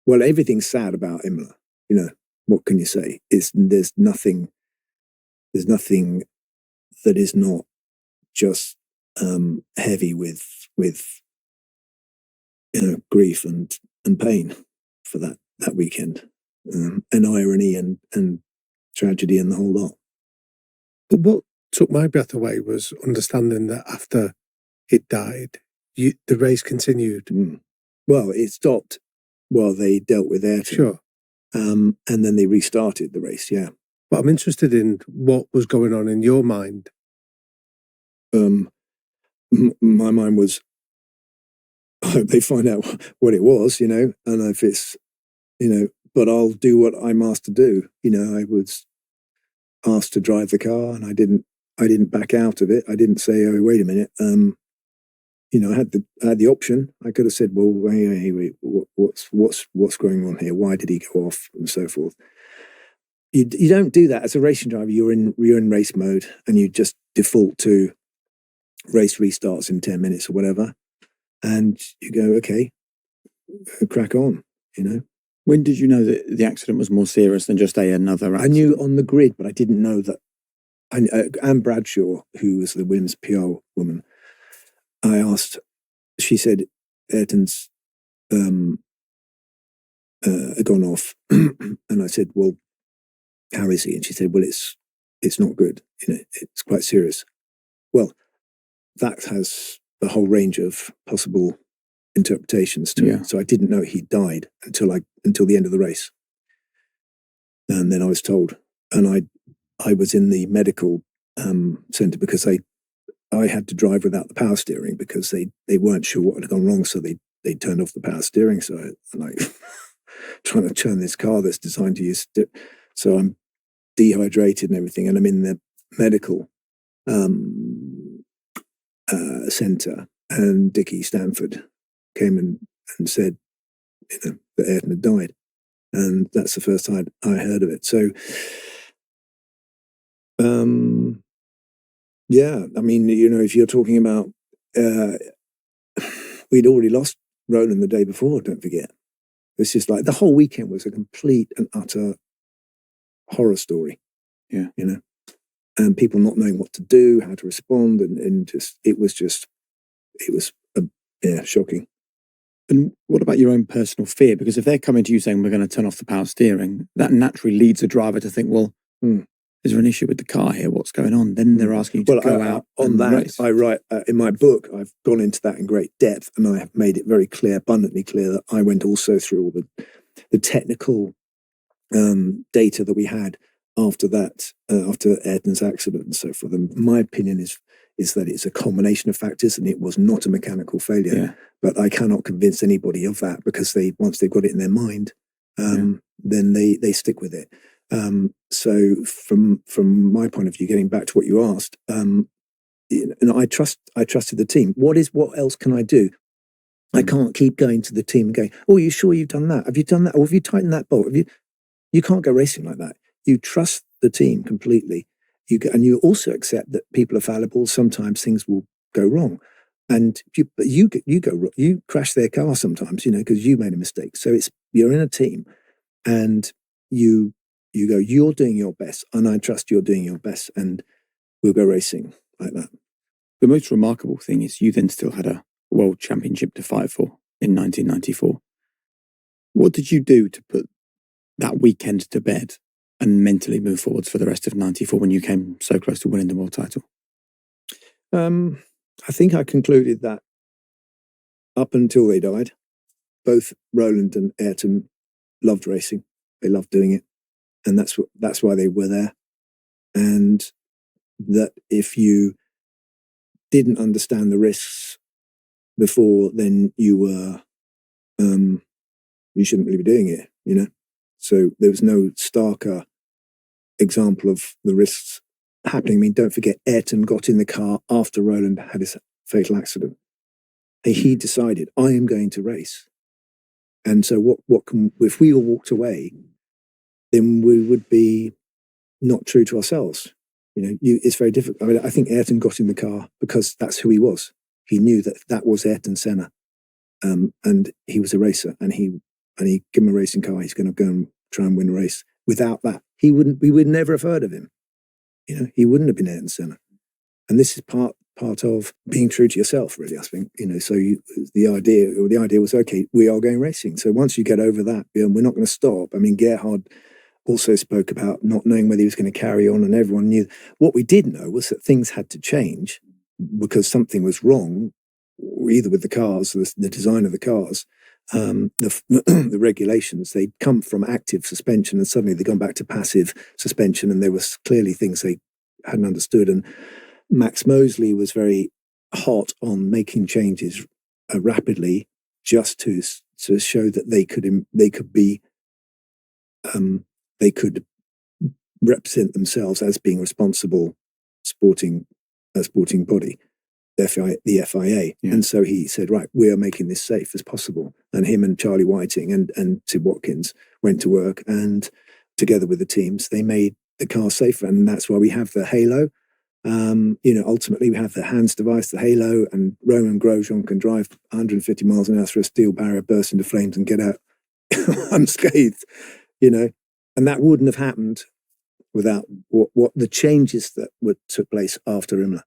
Well, everything's sad about Imola. You know, what can you say? There's nothing that is not just heavy with grief and pain for that weekend, and irony and tragedy and the whole lot. But what took my breath away was understanding that after it died, the race continued. Well, it stopped while they dealt with Ayrton. Sure. And then they restarted the race, yeah. But I'm interested in what was going on in your mind. My mind was, I hope they find out what it was, and if it's, but I'll do what I'm asked to do. I was asked to drive the car, and I didn't back out of it. I didn't say, oh, wait a minute. I had the option. I could have said, well, wait, what's going on here? Why did he go off, and so forth. You don't do that as a racing driver. You're in race mode, and you just default to race restarts in 10 minutes or whatever, and you go, okay, crack on. When did you know that the accident was more serious than just another accident? I knew on the grid, but I didn't know that. Anne Bradshaw, who was the Williams PR woman, I asked. She said Ayrton's gone off, and I said, well, how is he? And she said, well, it's not good. It's quite serious. Well, that has a whole range of possible interpretations to it. So I didn't know he died until the end of the race, and then I was told, and I was in the medical centre because I had to drive without the power steering because they weren't sure what had gone wrong, so they turned off the power steering. So I'm like trying to turn this car that's designed to use it. So I'm dehydrated and everything, and I'm in the medical centre, and Dickie Stanford came and said that Ayrton had died, and that's the first time I heard of it. So yeah, I mean, if you're talking about we'd already lost Roland the day before, don't forget. This is like the whole weekend was a complete and utter horror story. Yeah. And people not knowing what to do, how to respond, and it was shocking. And what about your own personal fear? Because if they're coming to you saying we're going to turn off the power steering, that naturally leads a driver to think, well, is there an issue with the car here? What's going on? Then they're asking you to go out on that. Race. I write in my book. I've gone into that in great depth, and I have made it very clear, abundantly clear, that I went also through all the technical data that we had after that, after Ayrton's accident and so forth. And my opinion is that it's a combination of factors, and it was not a mechanical failure. Yeah. But I cannot convince anybody of that, because once they've got it in their mind, then they stick with it. So from my point of view, getting back to what you asked, I trusted the team. What else can I do? I can't keep going to the team and going, oh, are you sure you've done that? Have you done that? Or have you tightened that bolt? You can't go racing like that. You trust the team completely. And you also accept that people are fallible. Sometimes things will go wrong, and you crash their car sometimes, because you made a mistake. So you're in a team, and you go, you're doing your best, and I trust you're doing your best, and we'll go racing like that. The most remarkable thing is you then still had a world championship to fight for in 1994. What did you do to put that weekend to bed and mentally move forwards for the rest of 94 when you came so close to winning the world title? I think I concluded that up until they died, both Roland and Ayrton loved racing. They loved doing it. And that's why they were there. And that if you didn't understand the risks before, then you shouldn't really be doing it, So there was no starker example of the risks happening. I mean, don't forget, Ayrton got in the car after Roland had his fatal accident. He decided, I am going to race. And so if we all walked away, then we would be not true to ourselves. It's very difficult. I mean, I think Ayrton got in the car because that's who he was. He knew that was Ayrton Senna. And he was a racer, and he and he give him a racing car, he's going to go and try and win a race. Without that, we would never have heard of him. You know, he wouldn't have been Ayrton Senna. And this is part of being true to yourself, really, I think. You know, so the idea was, okay, we are going racing. So once you get over that, we're not going to stop. I mean, Gerhard also spoke about not knowing whether he was going to carry on, and everyone knew. What we did know was that things had to change because something was wrong, either with the cars, the design of the cars, the regulations. They'd come from active suspension and suddenly they'd gone back to passive suspension, and there was clearly things they hadn't understood. And Max Mosley was very hot on making changes rapidly, just to show that they could represent themselves as being responsible sporting body, the FIA. Yeah. And so he said, right, we are making this safe as possible. And him and Charlie Whiting and Tim Watkins went to work, and together with the teams, they made the car safer. And that's why we have the halo. You know, ultimately we have the hands device, the halo, and Romain Grosjean can drive 150 miles an hour through a steel barrier, burst into flames and get out unscathed, you know. And that wouldn't have happened without what the changes that took place after Imola.